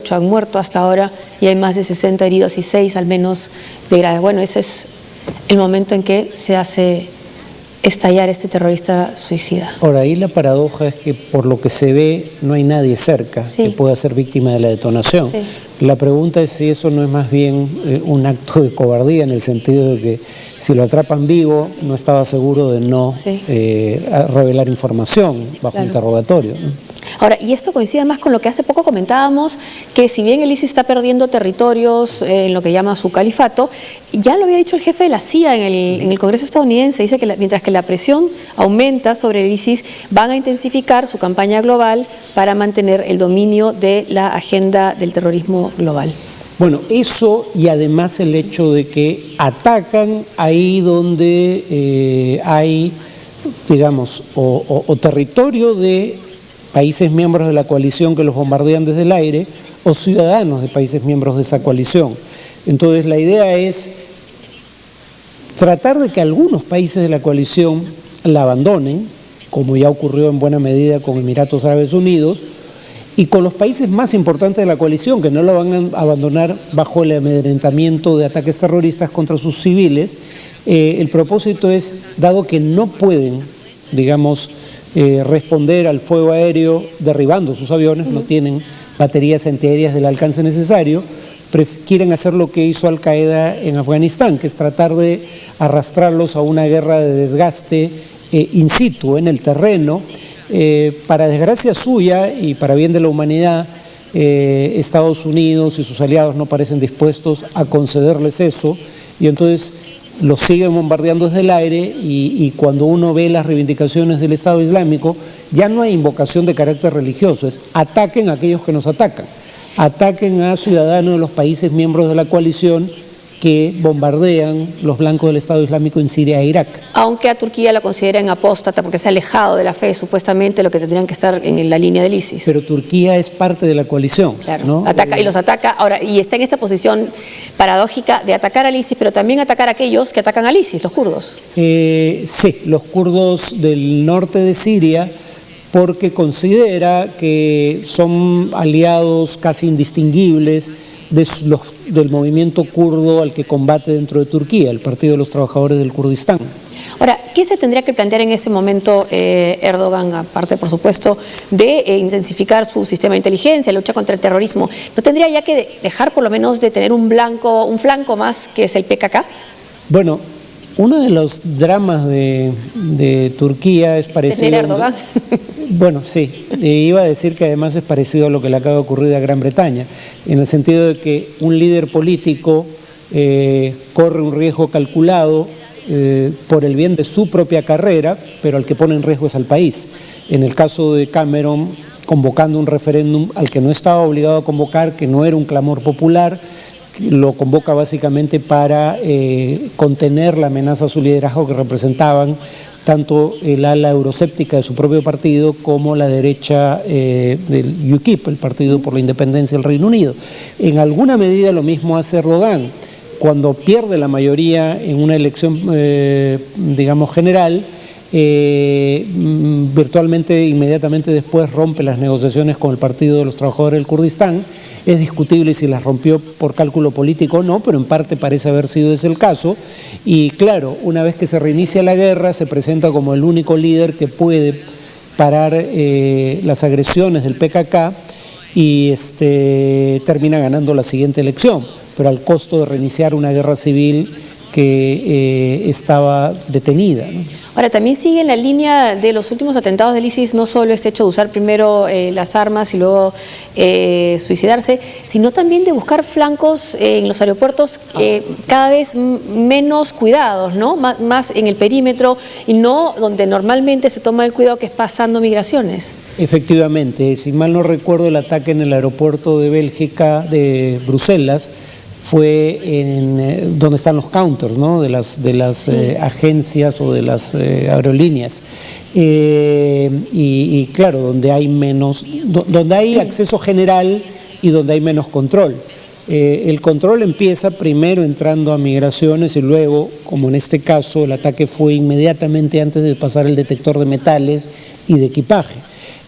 48 han muerto hasta ahora y hay más de 60 heridos y 6 al menos de graves. Bueno, ese es el momento en que se hace estallar este terrorista suicida. Ahora, ahí la paradoja es que por lo que se ve no hay nadie cerca que pueda ser víctima de la detonación. La pregunta es si eso no es más bien un acto de cobardía, en el sentido de que si lo atrapan vivo no estaba seguro de no revelar información bajo interrogatorio, ¿no? Ahora, y esto coincide más con lo que hace poco comentábamos, que si bien el ISIS está perdiendo territorios en lo que llama su califato, ya lo había dicho el jefe de la CIA en el Congreso estadounidense, dice que mientras que la presión aumenta sobre el ISIS, van a intensificar su campaña global para mantener el dominio de la agenda del terrorismo global. Bueno, eso y además el hecho de que atacan ahí donde hay, digamos, o territorio de países miembros de la coalición que los bombardean desde el aire, o ciudadanos de países miembros de esa coalición. Entonces la idea es tratar de que algunos países de la coalición la abandonen, como ya ocurrió en buena medida con Emiratos Árabes Unidos, y con los países más importantes de la coalición, que no la van a abandonar bajo el amedrentamiento de ataques terroristas contra sus civiles. El propósito es, dado que no pueden, digamos, responder al fuego aéreo derribando sus aviones, no tienen baterías antiaéreas del alcance necesario, quieren hacer lo que hizo Al Qaeda en Afganistán, que es tratar de arrastrarlos a una guerra de desgaste in situ, en el terreno. Para desgracia suya y para bien de la humanidad, Estados Unidos y sus aliados no parecen dispuestos a concederles eso, y entonces los siguen bombardeando desde el aire, y cuando uno ve las reivindicaciones del Estado Islámico, ya no hay invocación de carácter religioso, es ataquen a aquellos que nos atacan, ataquen a ciudadanos de los países miembros de la coalición que bombardean los blancos del Estado Islámico en Siria e Irak. Aunque a Turquía la consideran apóstata porque se ha alejado de la fe, supuestamente, lo que tendrían que estar en la línea del ISIS. Pero Turquía es parte de la coalición. Claro, ¿no? Y los ataca ahora, y está en esta posición paradójica de atacar al ISIS, pero también atacar a aquellos que atacan al ISIS, los kurdos. Sí, los kurdos del norte de Siria, porque considera que son aliados casi indistinguibles del movimiento kurdo al que combate dentro de Turquía, el Partido de los Trabajadores del Kurdistán. Ahora, ¿qué se tendría que plantear en ese momento Erdogan, aparte, por supuesto, de intensificar su sistema de inteligencia, lucha contra el terrorismo? ¿No tendría ya que dejar por lo menos de tener un flanco más, que es el PKK? Bueno, uno de los dramas de Turquía es parecido... ¿Tener Erdogan? Bueno, sí, iba a decir que además es parecido a lo que le acaba de ocurrir a Gran Bretaña, en el sentido de que un líder político corre un riesgo calculado por el bien de su propia carrera, pero al que pone en riesgo es al país. En el caso de Cameron, convocando un referéndum al que no estaba obligado a convocar, que no era un clamor popular, lo convoca básicamente para contener la amenaza a su liderazgo que representaban tanto el ala euroscéptica de su propio partido como la derecha del UKIP, el Partido por la Independencia del Reino Unido. En alguna medida lo mismo hace Erdogan. Cuando pierde la mayoría en una elección, digamos, general, virtualmente inmediatamente después rompe las negociaciones con el Partido de los Trabajadores del Kurdistán. Es discutible si las rompió por cálculo político o no, pero en parte parece haber sido ese el caso. Y claro, una vez que se reinicia la guerra, se presenta como el único líder que puede parar las agresiones del PKK y termina ganando la siguiente elección, pero al costo de reiniciar una guerra civil que estaba detenida, ¿no? Ahora, también sigue en la línea de los últimos atentados del ISIS, no solo este hecho de usar primero las armas y luego suicidarse, sino también de buscar flancos en los aeropuertos cada vez menos cuidados, ¿no? Más en el perímetro y no donde normalmente se toma el cuidado, que es pasando migraciones. Efectivamente, si mal no recuerdo, el ataque en el aeropuerto de Bélgica, de Bruselas, fue en donde están los counters, ¿no? de las agencias o de las aerolíneas. Y claro, donde hay acceso general y donde hay menos control. El control empieza primero entrando a migraciones y luego, como en este caso, el ataque fue inmediatamente antes de pasar el detector de metales y de equipaje.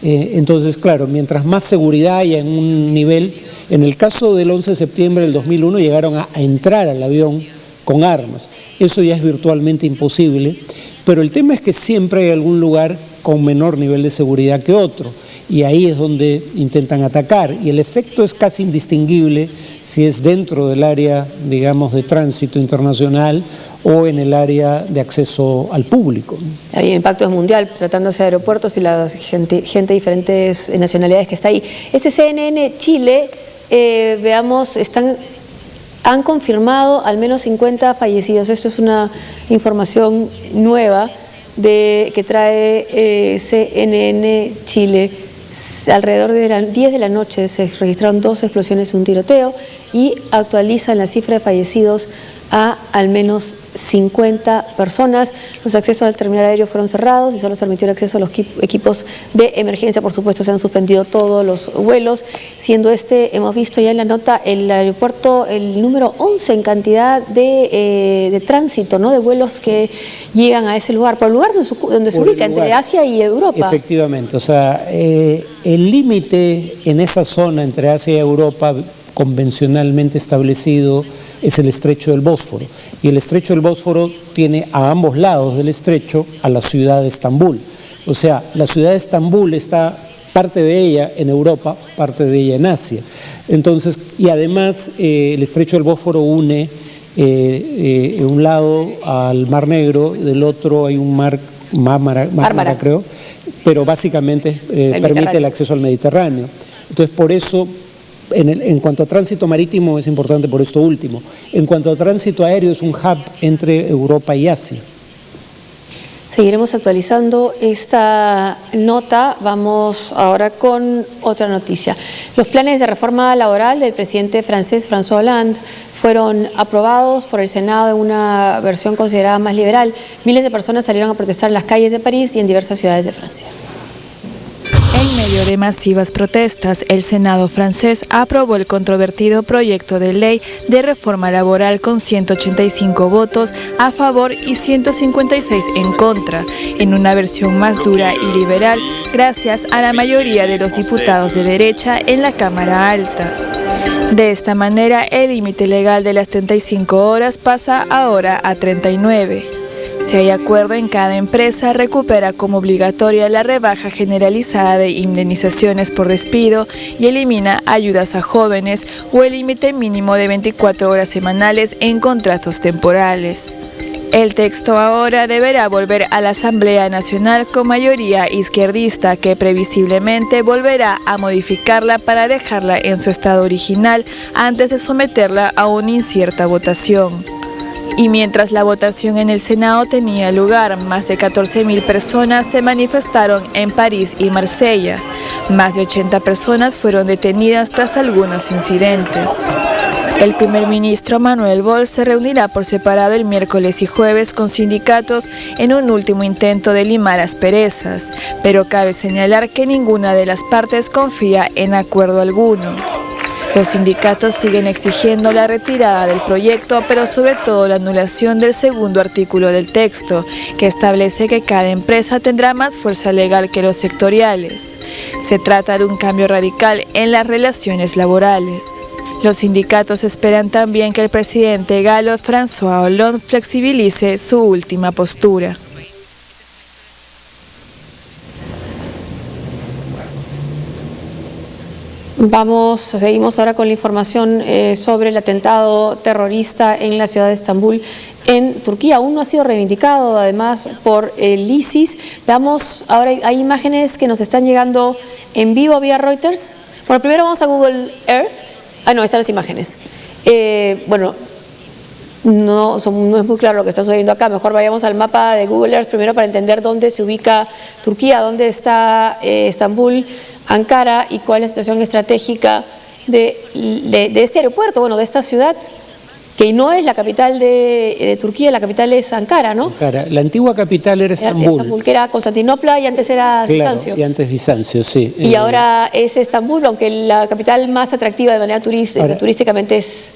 Entonces, claro, mientras más seguridad haya en un nivel, en el caso del 11 de septiembre del 2001 llegaron a entrar al avión con armas. Eso ya es virtualmente imposible, pero el tema es que siempre hay algún lugar con menor nivel de seguridad que otro, y ahí es donde intentan atacar, y el efecto es casi indistinguible si es dentro del área, digamos, de tránsito internacional o en el área de acceso al público. El impacto es mundial, tratándose de aeropuertos y la gente de diferentes nacionalidades que está ahí. CNN Chile, veamos, han confirmado al menos 50 fallecidos. Esto es una información nueva que trae CNN Chile. Alrededor de las 10 de la noche se registraron 2 explosiones y un tiroteo, y actualizan la cifra de fallecidos a al menos 50 personas. Los accesos al terminal aéreo fueron cerrados y solo se permitió el acceso a los equipos de emergencia. Por supuesto, se han suspendido todos los vuelos, siendo hemos visto ya en la nota, el aeropuerto el número 11 en cantidad de tránsito, ¿no?, de vuelos que llegan a ese lugar, por el lugar donde se ubica, entre Asia y Europa. Efectivamente, o sea, el límite en esa zona entre Asia y Europa convencionalmente establecido es el estrecho del Bósforo, y el estrecho del Bósforo tiene a ambos lados del estrecho a la ciudad de Estambul. O sea, la ciudad de Estambul está, parte de ella en Europa, parte de ella en Asia. Entonces, y además el estrecho del Bósforo une de un lado al Mar Negro, del otro hay un Mármara, creo, pero básicamente permite el acceso al Mediterráneo. Entonces, por eso, en cuanto a tránsito marítimo es importante por esto último. En cuanto a tránsito aéreo es un hub entre Europa y Asia. Seguiremos actualizando esta nota. Vamos ahora con otra noticia. Los planes de reforma laboral del presidente francés François Hollande fueron aprobados por el Senado en una versión considerada más liberal. Miles de personas salieron a protestar en las calles de París y en diversas ciudades de Francia. En medio de masivas protestas, el Senado francés aprobó el controvertido proyecto de ley de reforma laboral con 185 votos a favor y 156 en contra, en una versión más dura y liberal, gracias a la mayoría de los diputados de derecha en la Cámara Alta. De esta manera, el límite legal de las 35 horas pasa ahora a 39. Si hay acuerdo en cada empresa, recupera como obligatoria la rebaja generalizada de indemnizaciones por despido y elimina ayudas a jóvenes o el límite mínimo de 24 horas semanales en contratos temporales. El texto ahora deberá volver a la Asamblea Nacional con mayoría izquierdista, que previsiblemente volverá a modificarla para dejarla en su estado original antes de someterla a una incierta votación. Y mientras la votación en el Senado tenía lugar, más de 14.000 personas se manifestaron en París y Marsella. Más de 80 personas fueron detenidas tras algunos incidentes. El primer ministro Manuel Valls se reunirá por separado el miércoles y jueves con sindicatos en un último intento de limar asperezas, pero cabe señalar que ninguna de las partes confía en acuerdo alguno. Los sindicatos siguen exigiendo la retirada del proyecto, pero sobre todo la anulación del segundo artículo del texto, que establece que cada empresa tendrá más fuerza legal que los sectoriales. Se trata de un cambio radical en las relaciones laborales. Los sindicatos esperan también que el presidente galo François Hollande flexibilice su última postura. Seguimos ahora con la información sobre el atentado terrorista en la ciudad de Estambul, en Turquía. Aún no ha sido reivindicado, además, por el ISIS. Veamos, ahora hay imágenes que nos están llegando en vivo vía Reuters. Bueno, primero vamos a Google Earth. No, están las imágenes. No es muy claro lo que está sucediendo acá. Mejor vayamos al mapa de Google Earth primero para entender dónde se ubica Turquía, dónde está Estambul, Ankara, y cuál es la situación estratégica de este aeropuerto, bueno, de esta ciudad, que no es la capital de Turquía. La capital es Ankara, ¿no? Ankara. La antigua capital era Estambul. Estambul, que era Constantinopla y antes era Bizancio. Y antes Bizancio, sí. Y ahora es Estambul, aunque la capital más atractiva de manera turísticamente es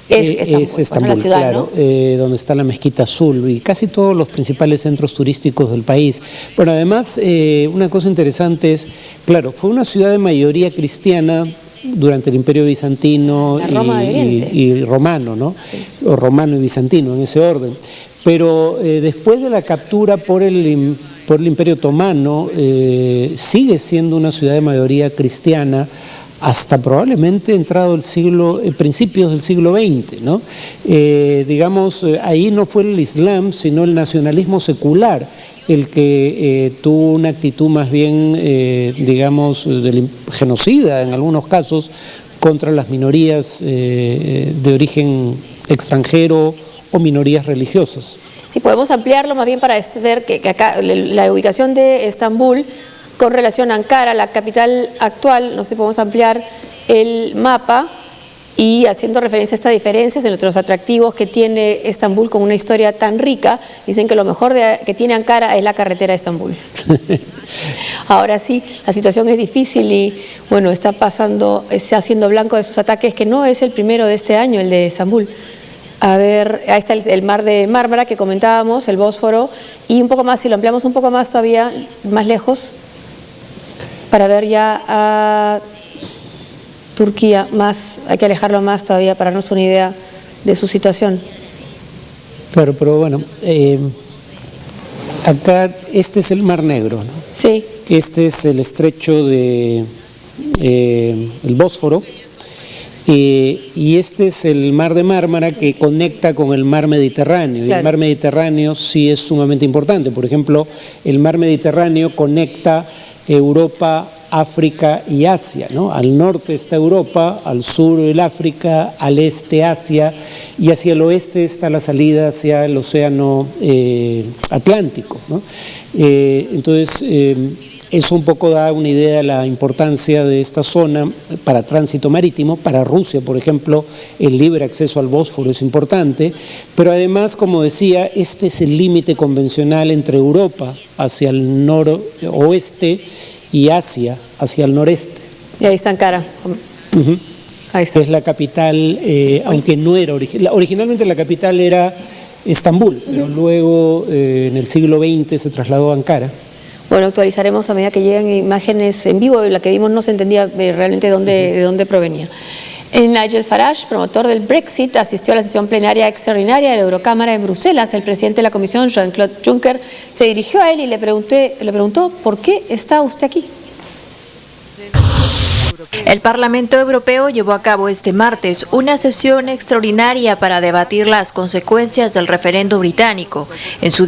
Es Estambul, la ciudad, claro, ¿no? Donde está la Mezquita Azul y casi todos los principales centros turísticos del país. Pero además, una cosa interesante es, claro, fue una ciudad de mayoría cristiana durante el Imperio Bizantino y romano, ¿no? Sí. O romano y bizantino, en ese orden. Pero después de la captura por el Imperio Otomano, sigue siendo una ciudad de mayoría cristiana hasta probablemente entrado el siglo, principios del siglo XX, ¿no? Digamos, ahí no fue el Islam, sino el nacionalismo secular el que tuvo una actitud más bien, digamos, genocida en algunos casos contra las minorías de origen extranjero o minorías religiosas. Si podemos ampliarlo más bien para ver que acá la ubicación de Estambul con relación a Ankara, la capital actual, no sé si podemos ampliar el mapa y haciendo referencia a estas diferencias entre los atractivos que tiene Estambul con una historia tan rica. Dicen que lo mejor que tiene Ankara es la carretera de Estambul. Ahora sí, la situación es difícil y bueno, está siendo blanco de sus ataques, que no es el primero de este año, el de Estambul. A ver, ahí está el mar de Mármara que comentábamos, el Bósforo, y un poco más, si lo ampliamos un poco más todavía, más lejos, para ver ya a Turquía más, hay que alejarlo más todavía para darnos una idea de su situación. Claro, pero bueno, acá este es el Mar Negro, ¿no? Sí. Este es el estrecho de el Bósforo. Y este es el mar de Mármara que conecta con el mar Mediterráneo. Claro. Y el mar Mediterráneo sí es sumamente importante. Por ejemplo, el mar Mediterráneo conecta Europa, África y Asia, ¿no? Al norte está Europa, al sur el África, al este Asia, y hacia el oeste está la salida hacia el océano Atlántico, ¿no? Entonces, eso un poco da una idea de la importancia de esta zona para tránsito marítimo. Para Rusia, por ejemplo, el libre acceso al Bósforo es importante, pero además, como decía, este es el límite convencional entre Europa hacia el noroeste y Asia hacia el noreste. Y ahí está Ankara. Ahí está. Es la capital, aunque no era originalmente la capital era Estambul, pero luego en el siglo XX se trasladó a Ankara. Bueno, actualizaremos a medida que llegan imágenes en vivo. La que vimos no se entendía realmente de dónde provenía. Nigel Farage, promotor del Brexit, asistió a la sesión plenaria extraordinaria de la Eurocámara en Bruselas. El presidente de la Comisión, Jean-Claude Juncker, se dirigió a él y le preguntó ¿por qué está usted aquí? El Parlamento Europeo llevó a cabo este martes una sesión extraordinaria para debatir las consecuencias del referendo británico. En su